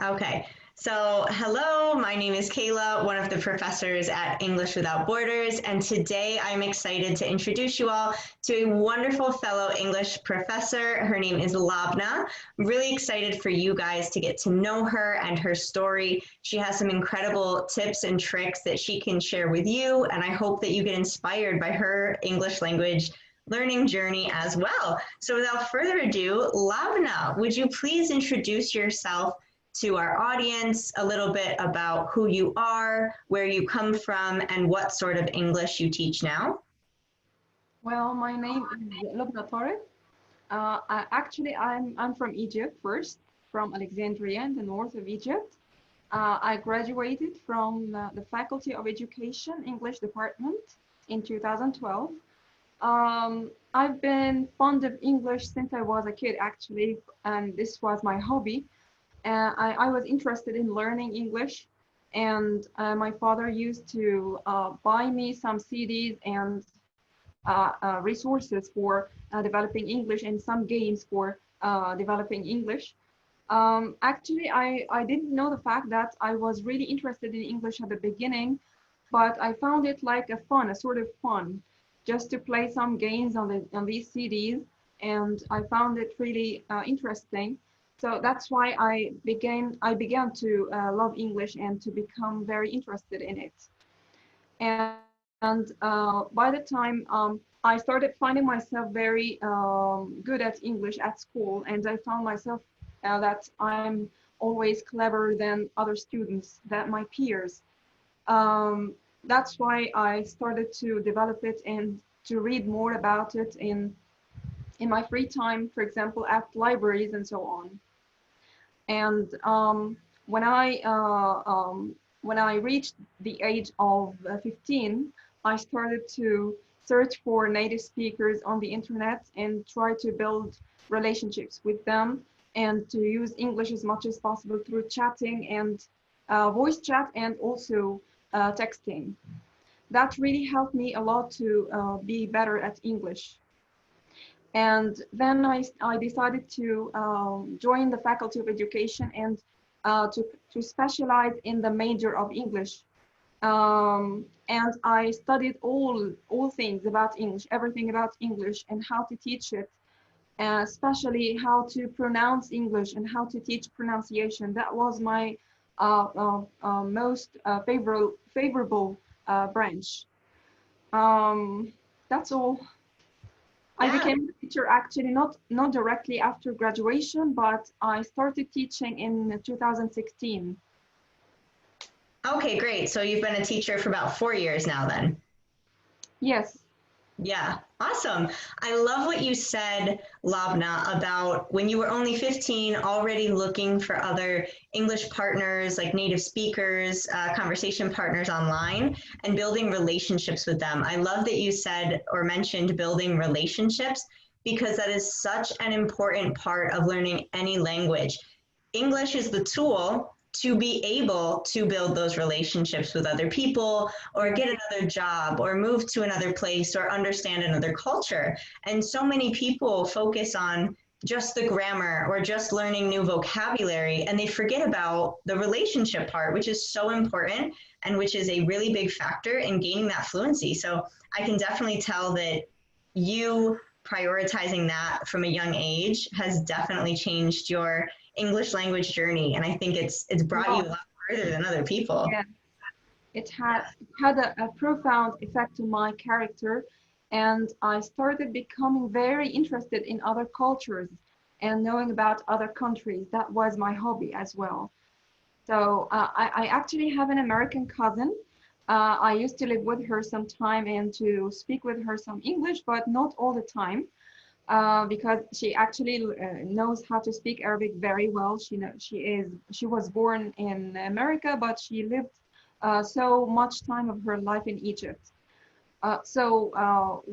Okay. So, hello, my name is Kayla, one of the professors at English Without Borders, and today I'm excited to introduce you all to a wonderful fellow English professor. Her name is Lobna. I'm really excited for you guys to get to know her and her story. She has some incredible tips and tricks that she can share with you, and I hope that you get inspired by her English language learning journey as well. So, without further ado, Lobna, would you please introduce yourself to our audience a little bit about who you are, where you come from, and what sort of English you teach now? Well, my name is Lobna. I'm from Egypt first, from Alexandria in the north of Egypt. I graduated from the Faculty of Education English Department in 2012. I've been fond of English since I was a kid, actually, and this was my hobby. I was interested in learning English, and my father used to buy me some CDs and resources for developing English and some games for developing English. I didn't know the fact that I was really interested in English at the beginning, but I found it like a sort of fun, just to play some games on these CDs, and I found it really interesting. So that's why I began to love English and to become very interested in it. And by the time I started finding myself very good at English at school, and I found myself that I'm always cleverer than other students, than my peers. That's why I started to develop it and to read more about it in my free time, for example, at libraries and so on. And when I uh, um, when I reached the age of 15, I started to search for native speakers on the internet and try to build relationships with them and to use English as much as possible through chatting and voice chat and also texting. That really helped me a lot to be better at English. And then I decided to join the Faculty of Education and to specialize in the major of English. And I studied all things about English, everything about English and how to teach it, especially how to pronounce English and how to teach pronunciation. That was my most favorable branch. Um, that's all. I Yeah. became a teacher actually not directly after graduation, but I started teaching in 2016. Okay, great. So you've been a teacher for about 4 years now, then. Yes. Yeah, awesome. I love what you said, Labna, about when you were only 15, already looking for other English partners, like native speakers, conversation partners online, and building relationships with them. I love that you said or mentioned building relationships because that is such an important part of learning any language. English is the tool to be able to build those relationships with other people or Yeah. get another job or move to another place or understand another culture. And so many people focus on just the grammar or just learning new vocabulary and they forget about the relationship part, which is so important and which is a really big factor in gaining that fluency. So I can definitely tell that you prioritizing that from a young age has definitely changed your English language journey, and I think it's brought you a Wow. lot further than other people. Yeah. It had a profound effect on my character, and I started becoming very interested in other cultures and knowing about other countries. That was my hobby as well. So I actually have an American cousin. I used to live with her some time and to speak with her some English, but not all the time, because she actually knows how to speak Arabic very well. She was born in America, but she lived so much time of her life in Egypt. So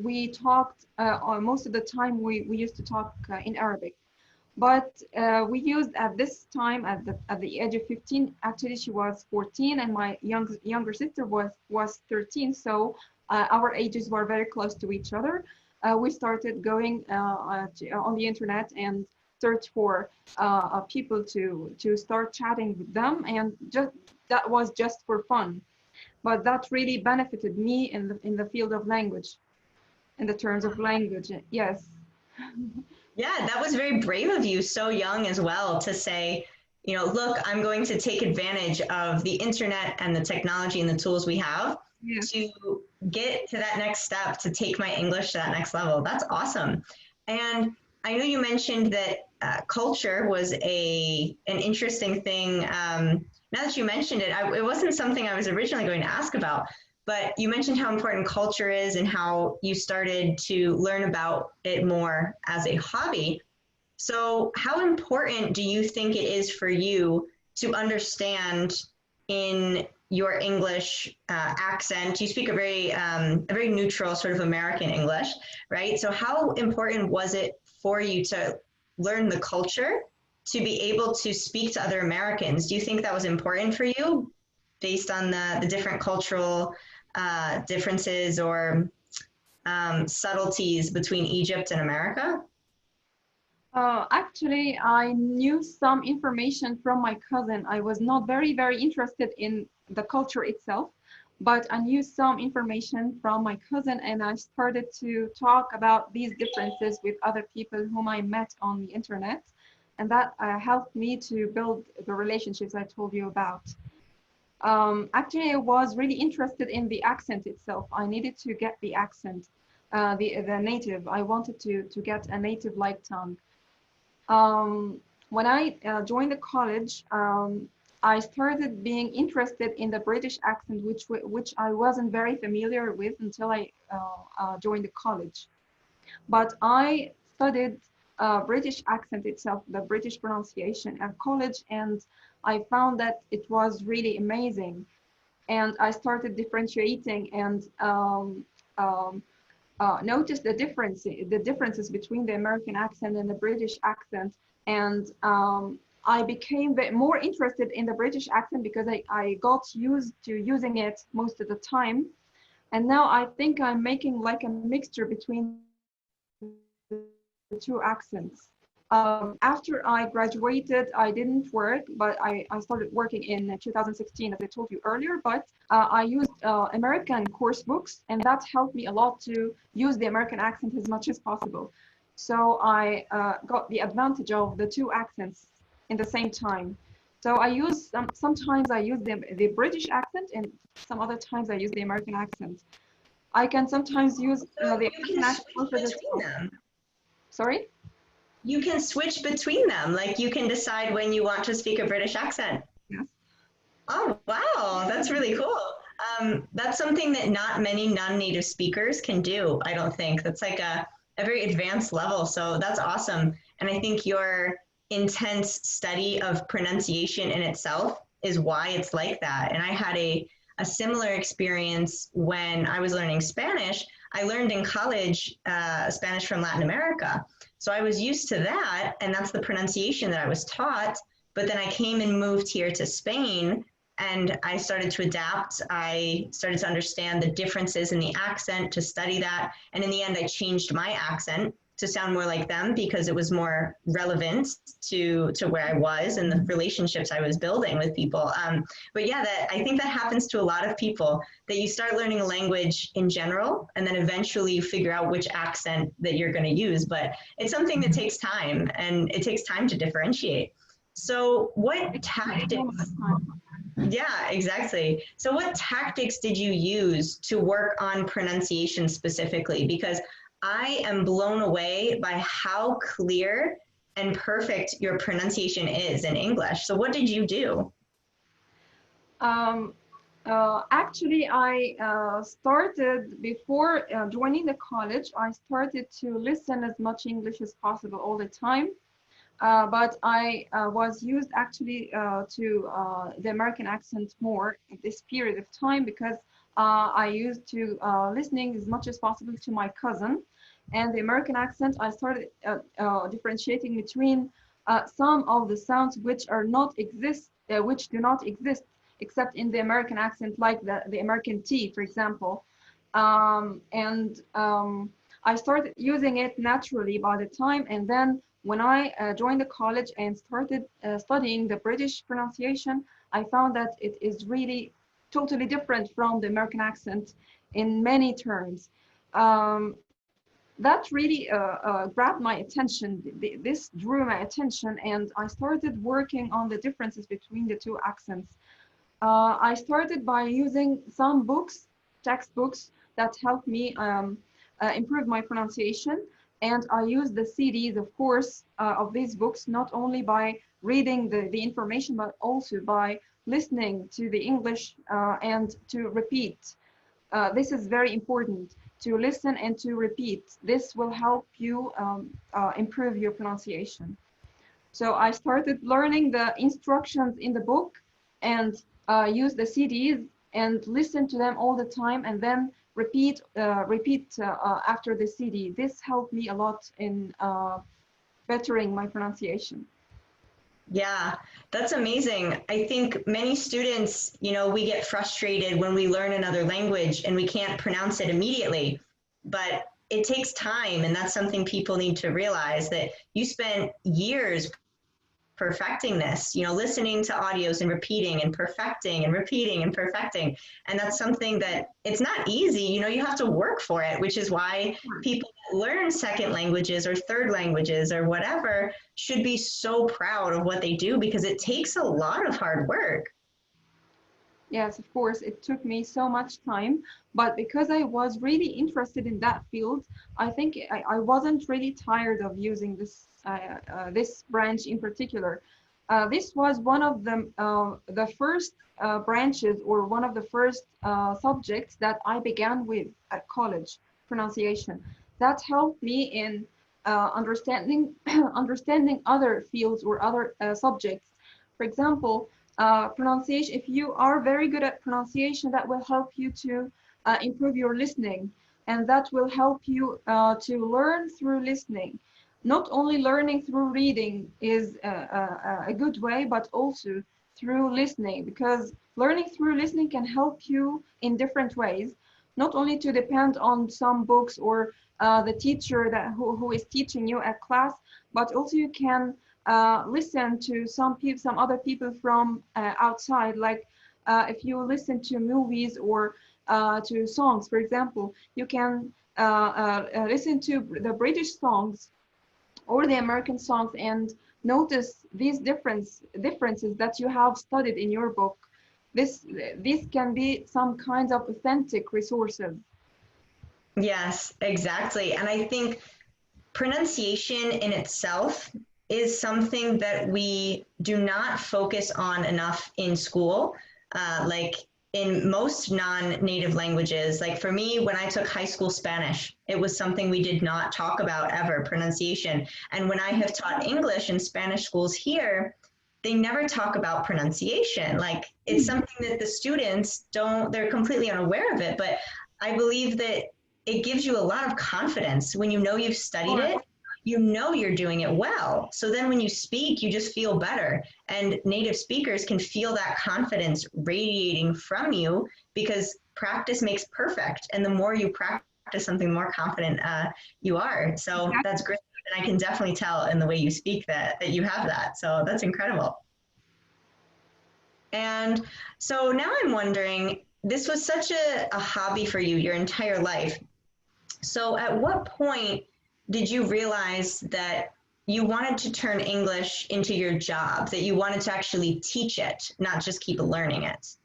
we talked most of the time. We used to talk in Arabic. But we used at this time at the age of 15. Actually, she was 14, and my younger sister was 13. So our ages were very close to each other. We started going on the internet and search for people to start chatting with them, and just that was just for fun. But that really benefited me in the field of language, in the terms of language. Yes. Yeah, that was very brave of you, so young as well, to say, look, I'm going to take advantage of the internet and the technology and the tools we have Yes. to get to that next step, to take my English to that next level. That's awesome. And I know you mentioned that culture was an interesting thing. Now that you mentioned it, it wasn't something I was originally going to ask about, but you mentioned how important culture is and how you started to learn about it more as a hobby. So, how important do you think it is for you to understand in your English accent? You speak a very neutral sort of American English, right? So, how important was it for you to learn the culture to be able to speak to other Americans? Do you think that was important for you based on the different cultural differences or subtleties between Egypt and America? Actually, I knew some information from my cousin. I was not very interested in the culture itself, but I knew some information from my cousin, and I started to talk about these differences with other people whom I met on the internet. And that helped me to build the relationships I told you about. Actually, I was really interested in the accent itself. I needed to get the accent, the native. I wanted to get a native-like tongue. When I joined the college, I started being interested in the British accent, which I wasn't very familiar with until I joined the college. But I studied British accent itself, the British pronunciation at college, and I found that it was really amazing. And I started differentiating and noticed the differences between the American accent and the British accent. And I became more interested in the British accent because I got used to using it most of the time. And now I think I'm making like a mixture between the two accents. After I graduated, I didn't work, but I started working in 2016, as I told you earlier. But I used American course books, and that helped me a lot to use the American accent as much as possible. So I got the advantage of the two accents in the same time. So I use sometimes I use the British accent, and some other times I use the American accent. I can sometimes use So the you American can accent switch for the between them. sorry. You can switch between them. Like you can decide when you want to speak a British accent. Yes. Oh, wow. That's really cool. That's something that not many non-native speakers can do, I don't think. That's like a very advanced level. So that's awesome. And I think your intense study of pronunciation in itself is why it's like that. And I had a similar experience when I was learning Spanish. I learned in college Spanish from Latin America. So I was used to that, and that's the pronunciation that I was taught. But then I came and moved here to Spain, and I started to adapt. I started to understand the differences in the accent, to study that. And in the end, I changed my accent to sound more like them because it was more relevant to where I was and the relationships I was building with people. But yeah, I think that happens to a lot of people, that you start learning a language in general and then eventually you figure out which accent that you're going to use. But it's something that takes time, and it takes time to differentiate. So what tactics? Yeah, exactly. So what tactics did you use to work on pronunciation specifically? Because I am blown away by how clear and perfect your pronunciation is in English. So what did you do? Um, Actually, I started before joining the college. I started to listen as much English as possible all the time. But I was used actually to the American accent more at this period of time because I used to listening as much as possible to my cousin. And the American accent, I started differentiating between some of the sounds which are not exist, which do not exist except in the American accent, like the American T, for example. And I started using it naturally by the time, and then when I joined the college and started studying the British pronunciation, I found that it is really totally different from the American accent in many terms. That really grabbed my attention. This drew my attention, and I started working on the differences between the two accents. I started by using some books, textbooks that helped me improve my pronunciation. And I used the CDs, of course, of these books, not only by reading the information, but also by listening to the English and to repeat. This is very important, to listen and to repeat. This will help you improve your pronunciation. So I started learning the instructions in the book and use the CDs and listen to them all the time, and then repeat after the CD. This helped me a lot in bettering my pronunciation. Yeah, that's amazing. I think many students, we get frustrated when we learn another language and we can't pronounce it immediately, but it takes time. And that's something people need to realize, that you spent years perfecting this, listening to audios and repeating and perfecting and repeating and perfecting. And that's something that it's not easy, you have to work for it, which is why people that learn second languages or third languages or whatever should be so proud of what they do, because it takes a lot of hard work. Yes, of course, it took me so much time, but because I was really interested in that field, I think I wasn't really tired of using this branch in particular. This was one of the first branches, or one of the first subjects that I began with at college, pronunciation. That helped me in understanding understanding other fields or other subjects. For example, pronunciation, if you are very good at pronunciation, that will help you to improve your listening, and that will help you to learn through listening. Not only learning through reading is a good way, but also through listening, because learning through listening can help you in different ways, not only to depend on some books or the teacher who is teaching you at class, but also you can listen to some other people from outside. Like if you listen to movies or to songs, for example, you can listen to the British songs or the American songs and notice these differences that you have studied in your book. This can be some kinds of authentic resources. Yes, exactly. And I think pronunciation in itself is something that we do not focus on enough in school. Like in most non-native languages, like for me, when I took high school Spanish, it was something we did not talk about ever, pronunciation. And when I have taught English in Spanish schools here, they never talk about pronunciation. Like it's something that the students don't, they're completely unaware of it. But I believe that it gives you a lot of confidence when you know you've studied it, you know you're doing it well. So then when you speak, you just feel better. And native speakers can feel that confidence radiating from you, because practice makes perfect. And the more you practice something, the more confident you are. So that's great. And I can definitely tell in the way you speak that you have that. So that's incredible. And so now I'm wondering, this was such a hobby for you your entire life. So at what point did you realize that you wanted to turn English into your job, that you wanted to actually teach it, not just keep learning it?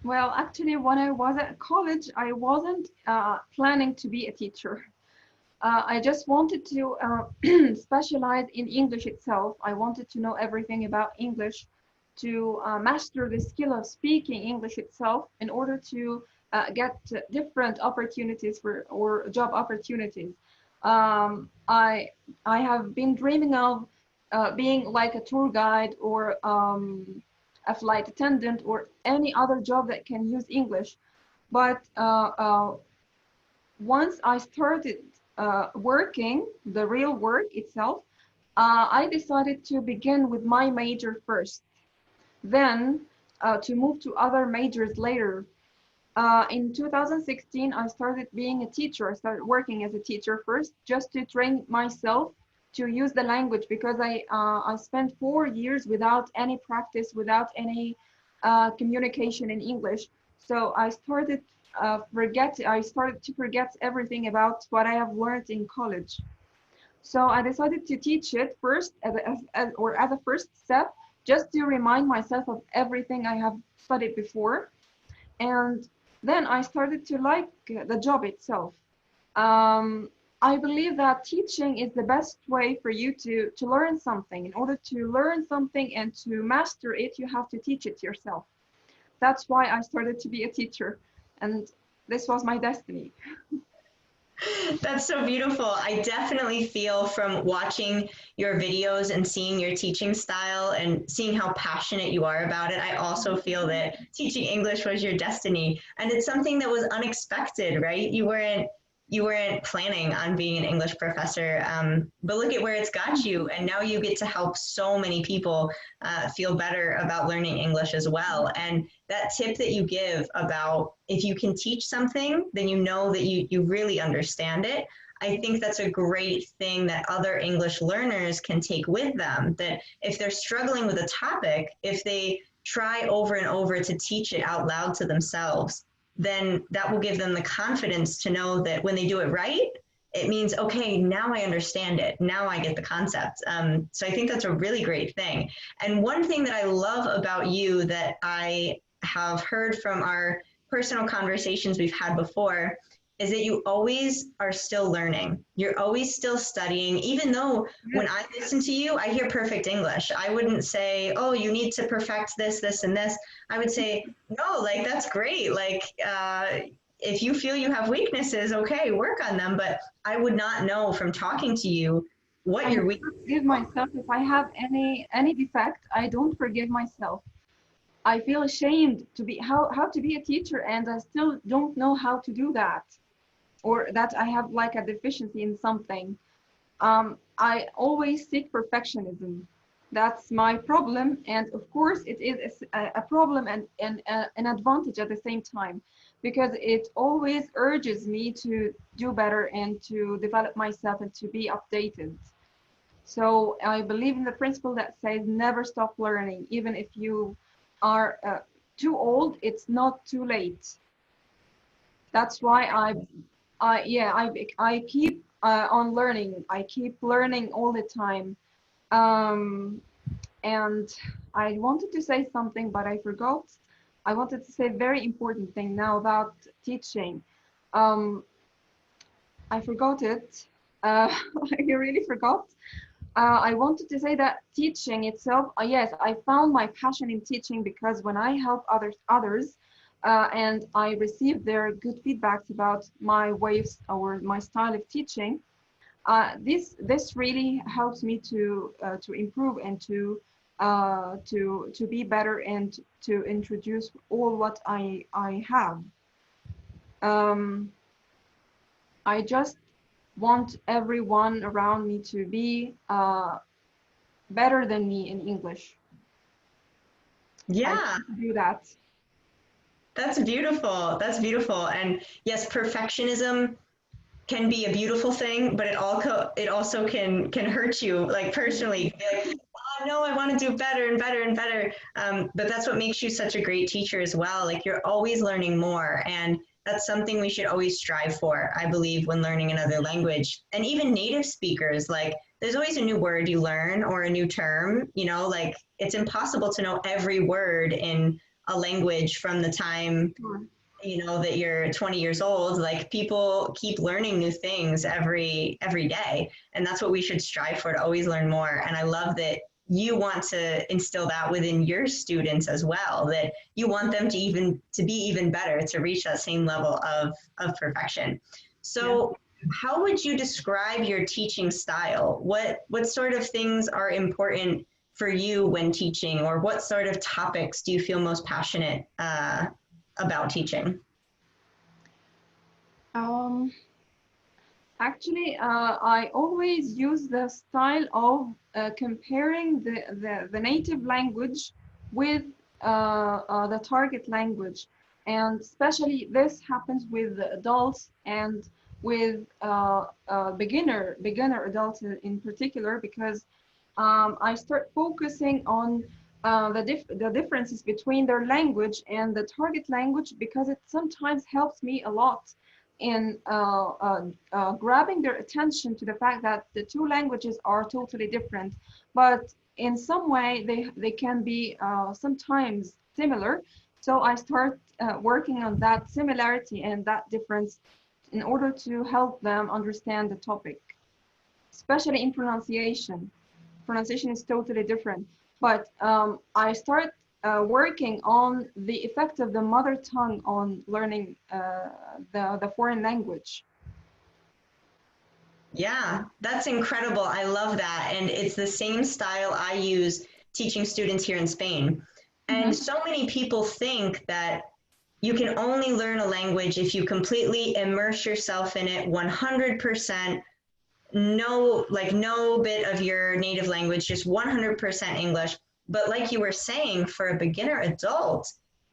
Well, actually, when I was at college, I wasn't planning to be a teacher. I just wanted to specialize in English itself. I wanted to know everything about English, to master the skill of speaking English itself in order to get different opportunities or job opportunities. I have been dreaming of being like a tour guide or a flight attendant or any other job that can use English. But once I started working, the real work itself, I decided to begin with my major first, then to move to other majors later. In 2016, I started being a teacher. I started working as a teacher first, just to train myself to use the language, because I spent 4 years without any practice, without any communication in English. So I started to forget everything about what I have learned in college. So I decided to teach it first as a first step, just to remind myself of everything I have studied before. And then I started to like the job itself. Um, I believe that teaching is the best way for you to learn something. In order to learn something and to master it, you have to teach it yourself. That's why I started to be a teacher, and this was my destiny. That's so beautiful. I definitely feel from watching your videos and seeing your teaching style and seeing how passionate you are about it. I also feel that teaching English was your destiny, and it's something that was unexpected, right? You weren't planning on being an English professor, but look at where it's got you, and now you get to help so many people feel better about learning English as well. And that tip that you give about if you can teach something, then you know that you really understand it. I think that's a great thing that other English learners can take with them, that if they're struggling with a topic, if they try over and over to teach it out loud to themselves, then that will give them the confidence to know that when they do it right, it means, okay, now I understand it. Now I get the concept. So I think that's a really great thing. And one thing that I love about you that I have heard from our personal conversations we've had before is that you always are still learning. You're always still studying, even though when I listen to you, I hear perfect English. I wouldn't say, oh, you need to perfect this, this, and this. I would say, no, like, that's great. Like, if you feel you have weaknesses, okay, work on them. But I would not know from talking to you what I your never weaknesses forgive myself if I have any defect. I don't forgive myself. I feel ashamed to be how to be a teacher, and I still don't know how to do that, or that I have like a deficiency in something. I always seek perfectionism. That's my problem, and of course, it is a problem and an advantage at the same time, because it always urges me to do better and to develop myself and to be updated. So I believe in the principle that says never stop learning, even if you are too old, it's not too late. That's why I keep on learning. I keep learning all the time. Um, and I wanted to say something, but I forgot. I wanted to say a very important thing now about teaching. Um, I forgot it. I really forgot. I wanted to say that teaching itself, yes, I found my passion in teaching because when I help others, and I receive their good feedbacks about my ways or my style of teaching, this really helps me to improve and to be better and to introduce all what I have. Um, I just want everyone around me to be better than me in English. I Yeah, try to do that. that's beautiful. That's beautiful. And yes, perfectionism can be a beautiful thing, but it also can hurt you, like, personally. Be like, oh no, I want to do better and better and better. But that's what makes you such a great teacher as well. Like, you're always learning more, and that's something we should always strive for, I believe, when learning another language. And even native speakers, like, there's always a new word you learn or a new term. Like, it's impossible to know every word in a language from the time Sure. that you're 20 years old. Like, people keep learning new things every day, and that's what we should strive for, to always learn more. And I love that you want to instill that within your students as well, that you want them to be even better, to reach that same level of perfection. Yeah. So how would you describe your teaching style? What sort of things are important for you when teaching, or what sort of topics do you feel most passionate about teaching? Um, Actually, I always use the style of comparing the native language with the target language. And especially this happens with the adults and with beginner adults in particular, because I start focusing on the differences between their language and the target language, because it sometimes helps me a lot in grabbing their attention to the fact that the two languages are totally different, but in some way they can be sometimes similar. So I start working on that similarity and that difference in order to help them understand the topic, especially in pronunciation. Pronunciation is totally different, but I start working on the effect of the mother tongue on learning the foreign language. Yeah, that's incredible. I love that. And it's the same style I use teaching students here in Spain. And Mhm. so many people think that you can only learn a language if you completely immerse yourself in it 100%, no bit of your native language, just 100% English. But like you were saying, for a beginner adult,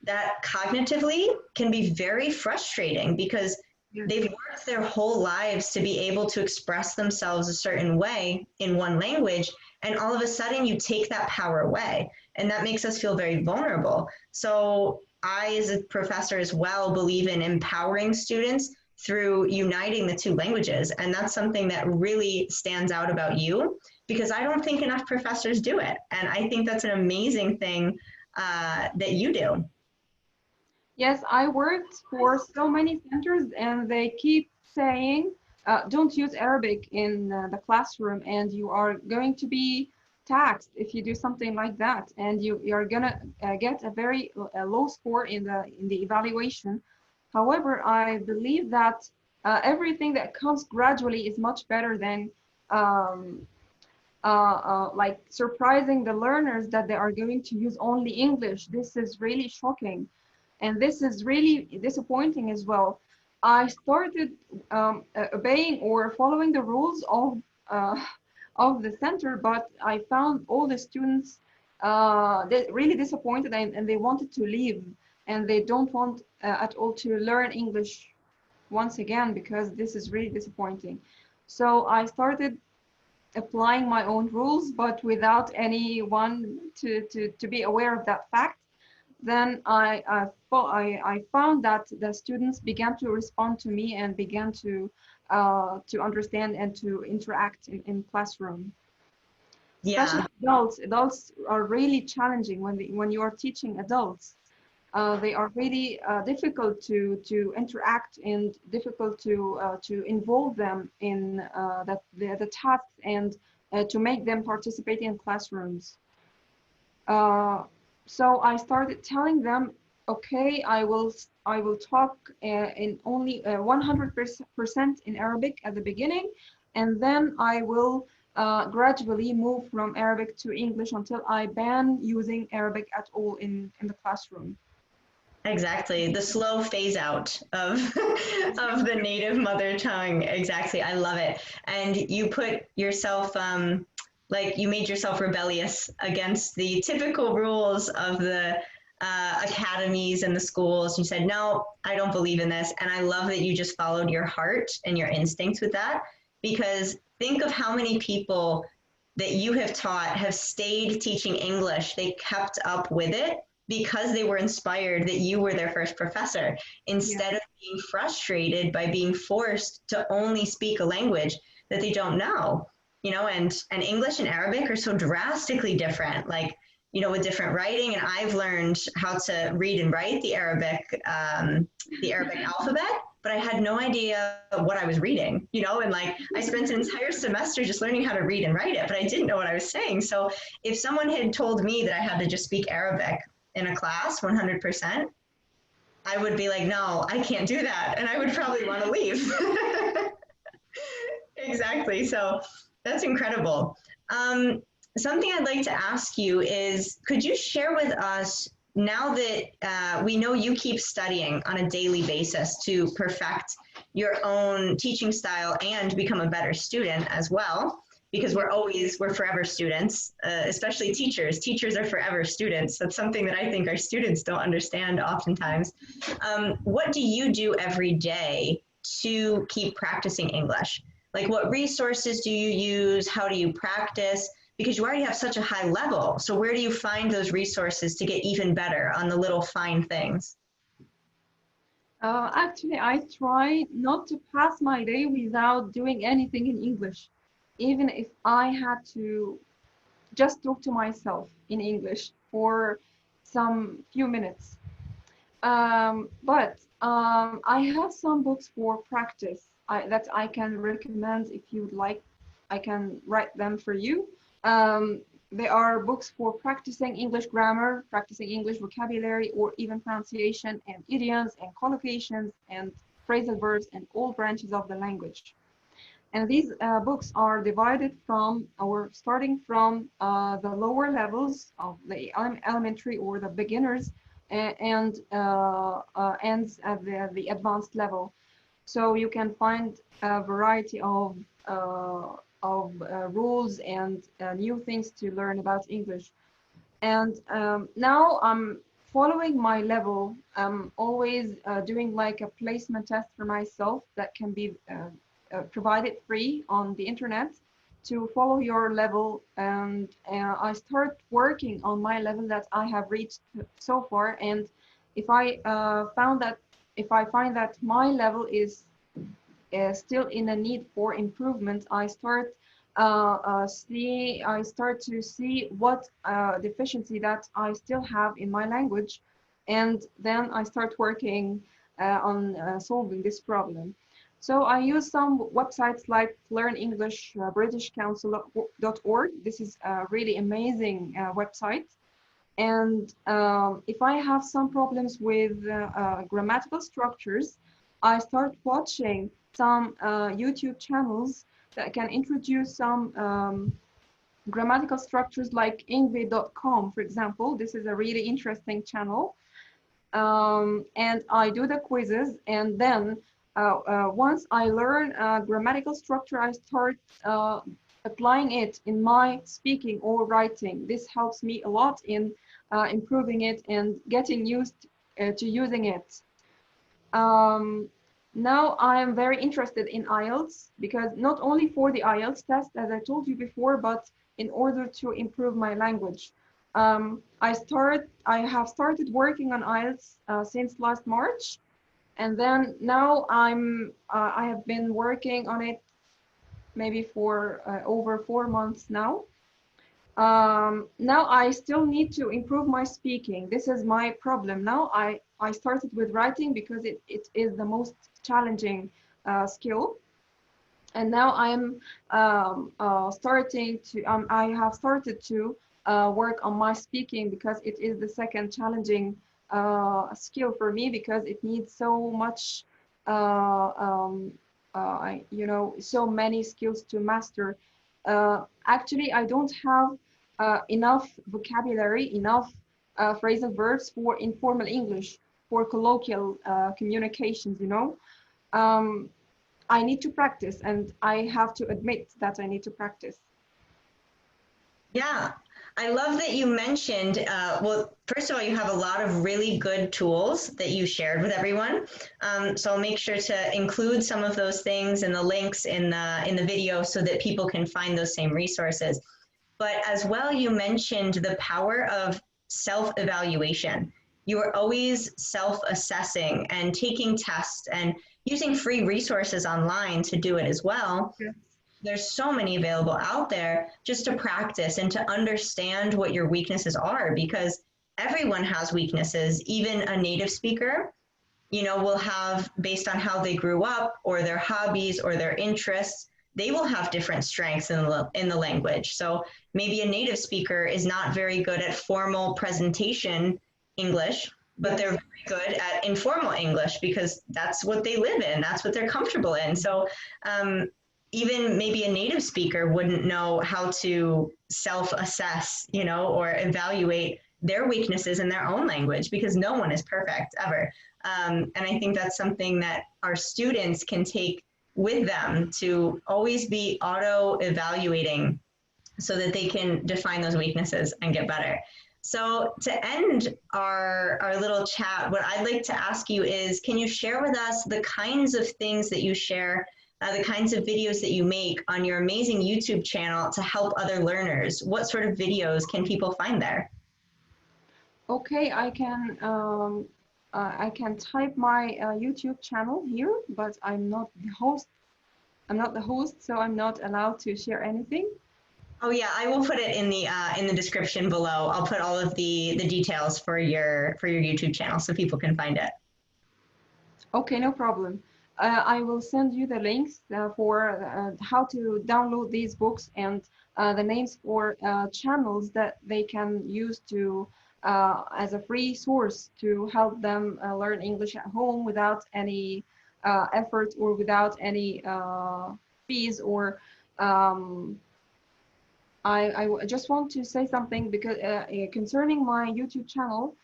that cognitively can be very frustrating because Yes. they've worked their whole lives to be able to express themselves a certain way in one language, and all of a sudden you take that power away, and that makes us feel very vulnerable. So I, as a professor as well, believe in empowering students through uniting the two languages. And that's something that really stands out about you, because I don't think enough professors do it. And I think that's an amazing thing that you do. Yes, I worked for so many centers and they keep saying, don't use Arabic in the classroom and you are going to be taxed if you do something like that, and you're gonna get a very low score in the evaluation. However, I believe that everything that comes gradually is much better than um, like surprising the learners that they are going to use only English. This is really shocking. And this is really disappointing as well. I started obeying or following the rules uh, of the center, but I found all the students really disappointed, and they wanted to leave, and they don't want at all to learn English once again, because this is really disappointing. So I started applying my own rules, but without anyone to be aware of that fact. Then I found that the students began to respond to me and began to understand and to interact in classroom. Especially Yeah. adults. Adults are really challenging when you are teaching adults. They are really difficult to interact and difficult to involve them in the tasks and to make them participate in classrooms. Uh, so I started telling them, okay, I will talk in only 100% in Arabic at the beginning, and then I will gradually move from Arabic to English until I ban using Arabic at all in the classroom. Exactly. The slow phase out of of the native mother tongue. Exactly. I love it. And you put yourself like you made yourself rebellious against the typical rules of the academies and the schools. You said, no, I don't believe in this. And I love that you just followed your heart and your instincts with that, because think of how many people that you have taught have stayed teaching English. They kept up with it because they were inspired that you were their first professor, Yeah. instead of being frustrated by being forced to only speak a language that they don't know. And English and Arabic are so drastically different, like, with different writing. And I've learned how to read and write the Arabic alphabet, but I had no idea what I was reading, and like I spent an entire semester just learning how to read and write it, but I didn't know what I was saying. So if someone had told me that I had to just speak Arabic in a class 100%, I would be like, no, I can't do that. And I would probably want to leave. Exactly. So that's incredible. Something I'd like to ask you is, could you share with us, now that we know you keep studying on a daily basis to perfect your own teaching style and become a better student as well, because we're forever students, especially teachers. Teachers are forever students. That's something that I think our students don't understand oftentimes. What do you do every day to keep practicing English? Like, what resources do you use? How do you practice? Because you already have such a high level. So where do you find those resources to get even better on the little fine things? Actually, I try not to pass my day without doing anything in English, even if I had to just talk to myself in English for some few minutes. But I have some books for practice that I can recommend if you'd like. I can write them for you. Um, there are books for practicing English grammar, practicing English vocabulary, or even pronunciation and idioms and collocations and phrasal verbs and all branches of the language. And these books are divided from or starting from the lower levels of the elementary or the beginners and ends at the advanced level. So you can find a variety of rules and new things to learn about English. And now I'm following my level. I'm always doing like a placement test for myself that can be provided free on the internet to follow your level. And I start working on my level that I have reached so far. And if I if I find that my level is still in a need for improvement, I start to see what deficiency that I still have in my language, and then I start working on solving this problem. So I use some websites like Learn English British Council.org. This is a really amazing website. And if I have some problems with grammatical structures, I start watching some YouTube channels that can introduce some grammatical structures like ingvi.com, for example. This is a really interesting channel. And I do the quizzes, and then once I learn grammatical structure, I start applying it in my speaking or writing. This helps me a lot in improving it and getting used to using it. Now I am very interested in IELTS, because not only for the IELTS test, as I told you before, but in order to improve my language. I have started working on IELTS since last March, and then now I have been working on it maybe for over 4 months now. Now I still need to improve my speaking. This is my problem. Now I started with writing because it is the most challenging skill. And now I'm I have started to work on my speaking, because it is the second challenging skill for me, because it needs so much, so many skills to master. Actually, I don't have enough vocabulary, enough phrasal verbs for informal English, for colloquial communications, I need to practice, and I have to admit that I need to practice. Yeah, I love that you mentioned, well, first of all, you have a lot of really good tools that you shared with everyone. So I'll make sure to include some of those things and the links in the video so that people can find those same resources. But as well, you mentioned the power of self-evaluation. You are always self-assessing and taking tests and using free resources online to do it as well. Yes. There's so many available out there just to practice and to understand what your weaknesses are, because everyone has weaknesses. Even a native speaker, will have, based on how they grew up or their hobbies or their interests, they will have different strengths in the language. So maybe a native speaker is not very good at formal presentation English, but they're very good at informal English because that's what they live in. That's what they're comfortable in. So even maybe a native speaker wouldn't know how to self-assess, or evaluate their weaknesses in their own language, because no one is perfect ever. And I think that's something that our students can take with them to always be auto-evaluating so that they can define those weaknesses and get better. So to end our little chat, what I'd like to ask you is, can you share with us the kinds of things that you share, the kinds of videos that you make on your amazing YouTube channel to help other learners? What sort of videos can people find there? Okay, I can type my YouTube channel here, but I'm not the host. I'm not the host, so I'm not allowed to share anything. Oh yeah, I will put it in the description below. I'll put all of the details for your YouTube channel so people can find it. Okay, no problem. I will send you the links for how to download these books and the names for channels that they can use to as a free source to help them learn English at home without any effort or without any fees or I just want to say something because concerning my YouTube channel,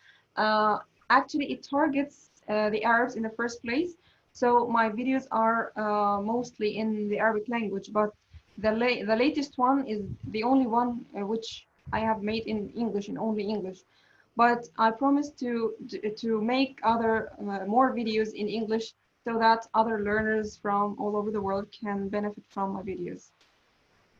actually it targets the Arabs in the first place. So my videos are mostly in the Arabic language, but the latest one is the only one which I have made in English and only English. But I promise to make other more videos in English so that other learners from all over the world can benefit from my videos.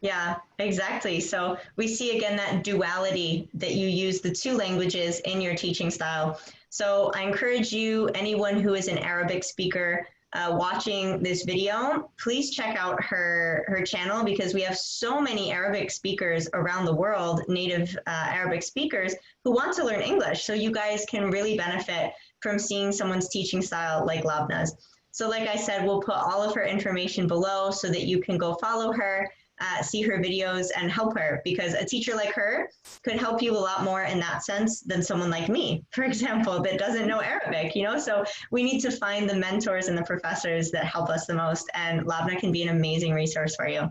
Yeah, exactly. So we see again that duality that you use the two languages in your teaching style. So I encourage you, anyone who is an Arabic speaker watching this video, please check out her channel because we have so many Arabic speakers around the world, native Arabic speakers who want to learn English. So you guys can really benefit from seeing someone's teaching style like Lobna's. So like I said, we'll put all of her information below so that you can go follow her, see her videos and help her, because a teacher like her could help you a lot more in that sense than someone like me, for example, that doesn't know Arabic, you know? So we need to find the mentors and the professors that help us the most, and Lobna can be an amazing resource for you.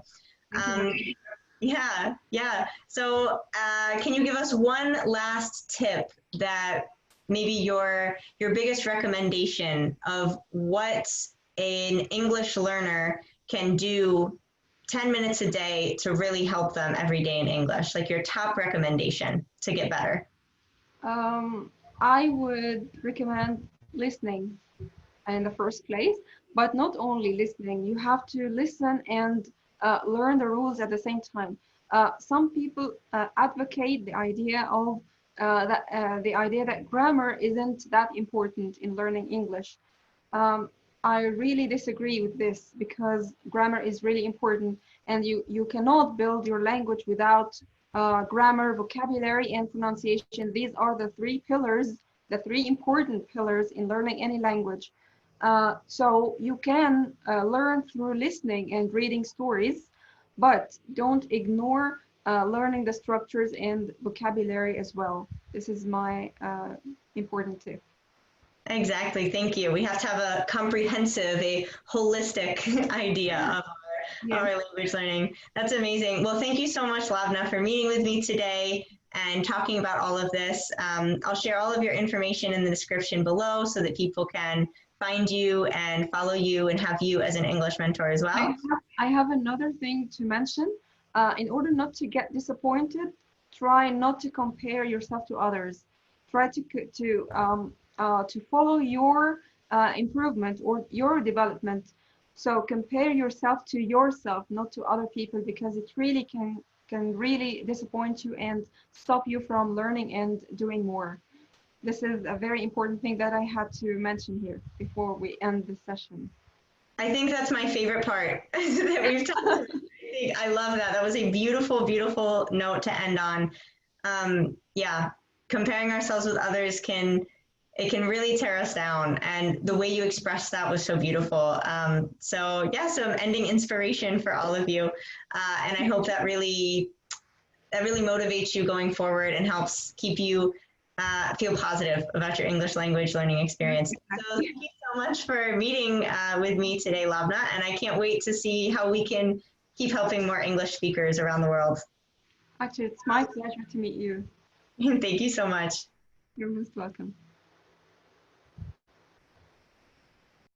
Yeah. So can you give us one last tip that maybe your biggest recommendation of what an English learner can do 10 minutes a day to really help them every day in English, like your top recommendation to get better? I would recommend listening in the first place, but not only listening, you have to listen and learn the rules at the same time. Some people advocate the idea of the idea that grammar isn't that important in learning English. I really disagree with this because grammar is really important, and you cannot build your language without grammar, vocabulary, and pronunciation. These are the three pillars, the three important pillars in learning any language. So you can learn through listening and reading stories, but don't ignore learning the structures and vocabulary as well. This is my important tip. Exactly. Thank you. We have to have a comprehensive, a holistic idea of our language learning. That's amazing. Well, thank you so much, Lobna, for meeting with me today and talking about all of this. I'll share all of your information in the description below so that people can find you and follow you and have you as an English mentor as well. I have another thing to mention. In order not to get disappointed, try not to compare yourself to others. Try to follow your improvement or your development. So compare yourself to yourself, not to other people, because it really can really disappoint you and stop you from learning and doing more. This is a very important thing that I had to mention here before we end this session. I think that's my favorite part that we've talked about. I love that. That was a beautiful, beautiful note to end on. Yeah, comparing ourselves with others can really tear us down, and the way you expressed that was so beautiful. So I'm ending inspiration for all of you, and I hope that really motivates you going forward and helps keep you feel positive about your English language learning experience. So thank you so much for meeting with me today, Lobna, and I can't wait to see how we can keep helping more English speakers around the world. Actually, it's my pleasure to meet you. Thank you so much. You're most welcome.